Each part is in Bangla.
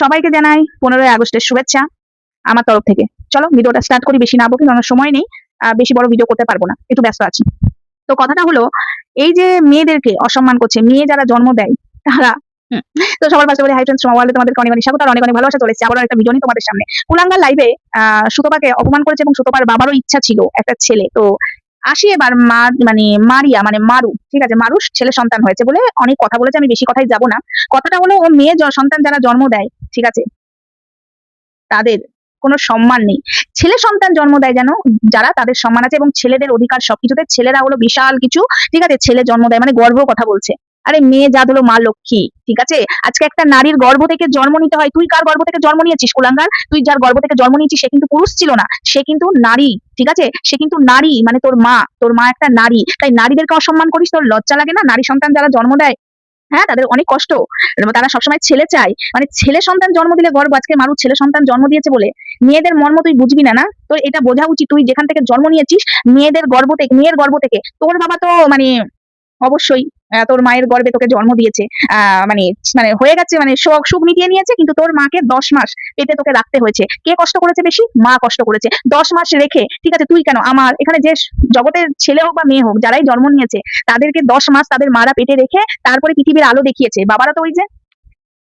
সবাইকে জানাই 15ই আগস্টের শুভেচ্ছা আমার তরফ থেকে। চলো ভিডিওটা স্টার্ট করি, বেশি না বকি, কারণ সময় নেই, বেশি বড় ভিডিও করতে পারবো না, একটু ব্যস্ত আছি। তো কথাটা হলো, এই যে মেয়েদেরকে অসম্মান করছে, মেয়ে যারা জন্ম দেয় তারা তো সবার পাশে বলি হাই ফ্রেন্ডস, মোবাইলে তোমাদেরকে অনেক অনেক স্বাগত আর অনেক অনেক ভালোবাসা। চলেছে আবার একটা ভিডিও নিয়ে তোমাদের সামনে। কুলাঙ্গার লাইভে সুতপাকে অপমান করেছে এবং সুতপার বাবারও ইচ্ছা ছিল একটা ছেলে, তো আসি এবার মারিয়া মারু, ঠিক আছে, মারুর ছেলে সন্তান হয়েছে বলে অনেক কথা বলেছে, আমি বেশি কথাই যাব না। কথাটা হলো, ও মেয়ে সন্তান যারা জন্ম দেয়, ঠিক আছে, তাদের কোনো সম্মান নেই। ছেলে সন্তান জন্ম দেয় যেন যারা, তাদের সম্মান আছে এবং ছেলেদের অধিকার সবকিছুতে। ছেলেরা হলো বিশাল কিছু, ঠিক আছে, ছেলে জন্ম দেয় মানে গর্ব কথা বলছে। আরে মেয়ে জাত হলো মা লক্ষ্মী, ঠিক আছে। আজকে একটা নারীর গর্ভ থেকে জন্ম নিতে হয়। তুই কার গর্ভ থেকে জন্ম নিয়েছিস কুলাঙ্গার? তুই যার গর্ভ থেকে জন্ম নিয়েছিস সে কিন্তু পুরুষ ছিল না, সে কিন্তু নারী, ঠিক আছে, সে কিন্তু নারী, মানে তোর মা একটা নারী। তাই নারীদেরকে অসম্মান করিস? তোর লজ্জা লাগে না? নারী সন্তান যারা জন্ম দেয়, হ্যাঁ, তাদের অনেক কষ্ট, তারা সবসময় ছেলে চায়, মানে ছেলে সন্তান জন্ম দিলে গর্ব। আজকে মারু ছেলে সন্তান জন্ম দিয়েছে বলে মেয়েদের মর্ম তুই বুঝবি না? না, তোর এটা বোঝা উচিত। তুই যেখান থেকে জন্ম নিয়েছিস, মেয়ের গর্ব থেকে তোর বাবা তো মানে অবশ্যই তোর মায়ের গর্ভে তোকে জন্ম দিয়েছে, মানে মানে হয়ে গেছে, মানে সুখ মিটিয়ে নিয়েছে, কিন্তু তোর মাকে 10 মাস পেটে তোকে রাখতে হয়েছে। কে কষ্ট করেছে বেশি? মা কষ্ট করেছে 10 মাস রেখে, ঠিক আছে। তুই কেন, আমার এখানে যে জগতের ছেলে হোক বা মেয়ে হোক, যারাই জন্ম নিয়েছে তাদেরকে 10 মাস তাদের মারা পেটে রেখে তারপরে পৃথিবীর আলো দেখিয়েছে। বাবারা তো ওই যে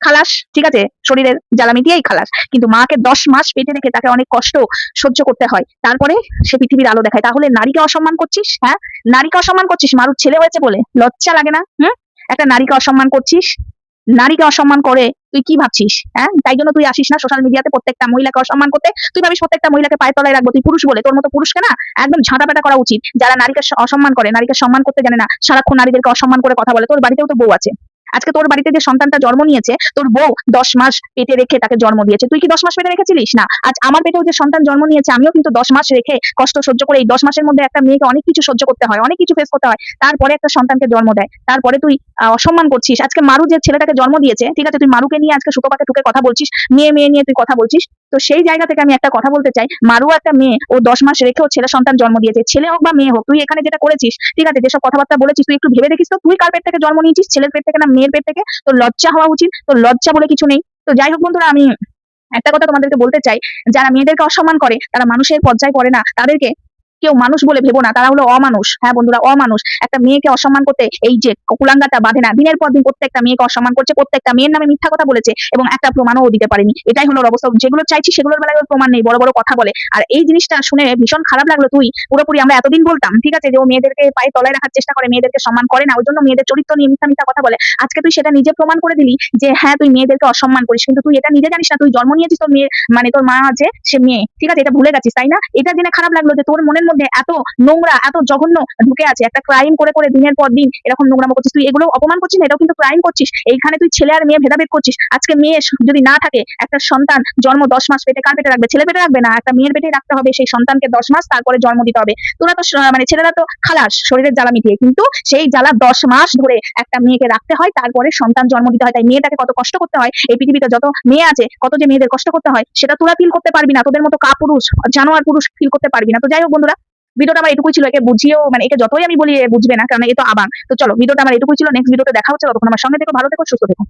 খালাস, ঠিক আছে, শরীরের জ্বালা মিটিয়েই খালাস, কিন্তু মাকে 10 মাস পেটে রেখে তাকে অনেক কষ্ট সহ্য করতে হয়, তারপরে সে পৃথিবীর আলো দেখায়। তাহলে নারীকে অসম্মান করছিস? হ্যাঁ, নারীকে অসম্মান করছিস মারুর ছেলে হয়েছে বলে? লজ্জা লাগে না? একটা নারীকে অসম্মান করছিস। নারীকে অসম্মান করে তুই কি ভাবছিস? হ্যাঁ, তাই জন্য তুই আসিস না সোশ্যাল মিডিয়াতে প্রত্যেকটা মহিলাকে অসম্মান করতে। তুই ভাবিস প্রত্যেকটা মহিলাকে পায়ের তলায় রাখবো, তুই পুরুষ বলে। তোর মতো পুরুষকে না একদম ঝাঁটা পেটা করা উচিত। যারা নারীকে অসম্মান করে, নারীকে সম্মান করতে জানে না, সারাক্ষণ নারীদেরকে অসম্মান করে কথা বলে। তোর বাড়িতেও তো বউ আছে। আজকে তোর বাড়িতে যে সন্তানটা জন্ম নিয়েছে, তোর বউ 10 মাস পেটে রেখে তাকে জন্ম দিয়েছে। তুই কি 10 মাস পেটে রেখেছিলিস? না। আজ আমার পেটেও যে সন্তান জন্ম নিয়েছে, আমিও কিন্তু 10 মাস রেখে কষ্ট সহ্য করে, এই 10 মাসের মধ্যে একটা মেয়েকে অনেক কিছু সহ্য করতে হয়, অনেক কিছু ফেস করতে হয়, তারপরে একটা সন্তানকে জন্ম দেয়। তারপরে তুই অসম্মান করছিস। আজকে মারু যে ছেলেটাকে জন্ম দিয়েছে, ঠিক আছে, তুই মারুকে নিয়ে আজকে সুতপাকে টুকে কথা বলছিস, মেয়ে নিয়ে তুই কথা বলছিস। তো সেই জায়গা থেকে আমি একটা কথা বলতে চাই, মারু একটা মেয়ে, ও 10 মাস রেখেও ছেলে সন্তান জন্ম দিয়েছে। ছেলে হোক বা মেয়ে হোক, তুই এখানে যেটা করেছিস, ঠিক আছে, যেসব কথাবার্তা বলেছিস, তুই একটু ভেবে দেখিস তো, তুই কার পেট থেকে জন্ম নিয়েছিস? ছেলের পেট থেকে না মেয়ের পেট থেকে? তোর লজ্জা হওয়া উচিত। তোর লজ্জা বলে কিছু নেই। তো যাই হোক বন্ধুরা, আমি একটা কথা তোমাদেরকে বলতে চাই, যারা মেয়েদেরকে অসম্মান করে তারা মানুষের পর্যায়ে পড়ে না, তাদেরকে কেউ মানুষ বলে ভেবো না, তারা হলো অমানুষ। হ্যাঁ বন্ধুরা, অমানুষ। একটা মেয়েকে অসম্মান করতে এই যে কুলাঙ্গাটা বাঁধে না, দিনের পর দিন প্রত্যেকটা মেয়েকে অসম্মান করছে, প্রত্যেকটা মেয়ের নামে মিথ্যা কথা বলেছে এবং একটা প্রমাণও দিতে পারেনি। এটাই হলো অবস্থা। যেগুলো চাইছি সেগুলোর বেলায় প্রমাণ নেই, বড় বড় কথা বলে। আর এই জিনিসটা শুনে ভীষণ খারাপ লাগলো। তুই পুরোপুরি, আমরা এতদিন বলতাম, ঠিক আছে, যে ও মেয়েদেরকে পায়ে তলায় রাখার চেষ্টা করে, মেয়েদেরকে সম্মান করে না, ওই জন্য মেয়েদের চরিত্র নিয়ে মিথ্যা মিথ্যা কথা বলে। আজকে তুই সেটা নিজে প্রমাণ করে দিলি যে হ্যাঁ, তুই মেয়েদেরকে অসম্মান করিস, কিন্তু তুই এটা নিজে জানিস না। তুই জন্ম নিয়েছিস, তোর মেয়ে মানে তোর মা আছে, সে মেয়ে, ঠিক আছে, এটা ভুলে গেছিস, তাই না? এটা জেনে খারাপ লাগলো যে তোর মনের মধ্যে এত নোংরা, এত জঘন্য ঢুকে আছে। একটা ক্রাইম করে করে দিনের পর দিন এরকম নোংরামো করছিস। তুই এগুলো অপমান করছিস না, এটাও কিন্তু ক্রাইম করছিস। এইখানে তুই ছেলে আর মেয়ে ভেদাভেদ করছিস। আজকে মেয়ে যদি না থাকে, একটা সন্তান জন্ম 10 মাস পেটে, কার পেটে রাখবে? ছেলে পেটে রাখবে না, একটা মেয়ের পেটেই রাখতে হবে সেই সন্তানকে 10 মাস, তারপরে জন্ম দিতে হবে। তোরা তো মানে ছেলেরা তো খালাস, শরীরের জ্বালা মিটিয়ে, কিন্তু সেই জ্বালা 10 মাস ধরে একটা মেয়েকে রাখতে হয়, তারপরে সন্তান জন্ম দিতে হয়। তাই মেয়েটাকে কত কষ্ট করতে হয়, এই পৃথিবীতে যত মেয়ে আছে, কত যে মেয়েদের কষ্ট করতে হয়, সেটা তোরা ফিল করতে পারবি না। তোদের মতো কাপুরুষ জানোয়ার পুরুষ ফিল করতে পারবি না। তো যাই হোক বন্ধুরা, ভিডিওটা আমার এটুকুই ছিল। একে বুঝিয়েও, মানে একে যতই আমি বলি বুঝবে না, কারণ এ তো আবাং। তো চলো, ভিডিওটা আমার এটুকুই ছিল। নেক্সট ভিডিওতে দেখা হচ্ছে। ততক্ষণ আমার সঙ্গে থেকো, ভালো থেকো, সুস্থ থেকো।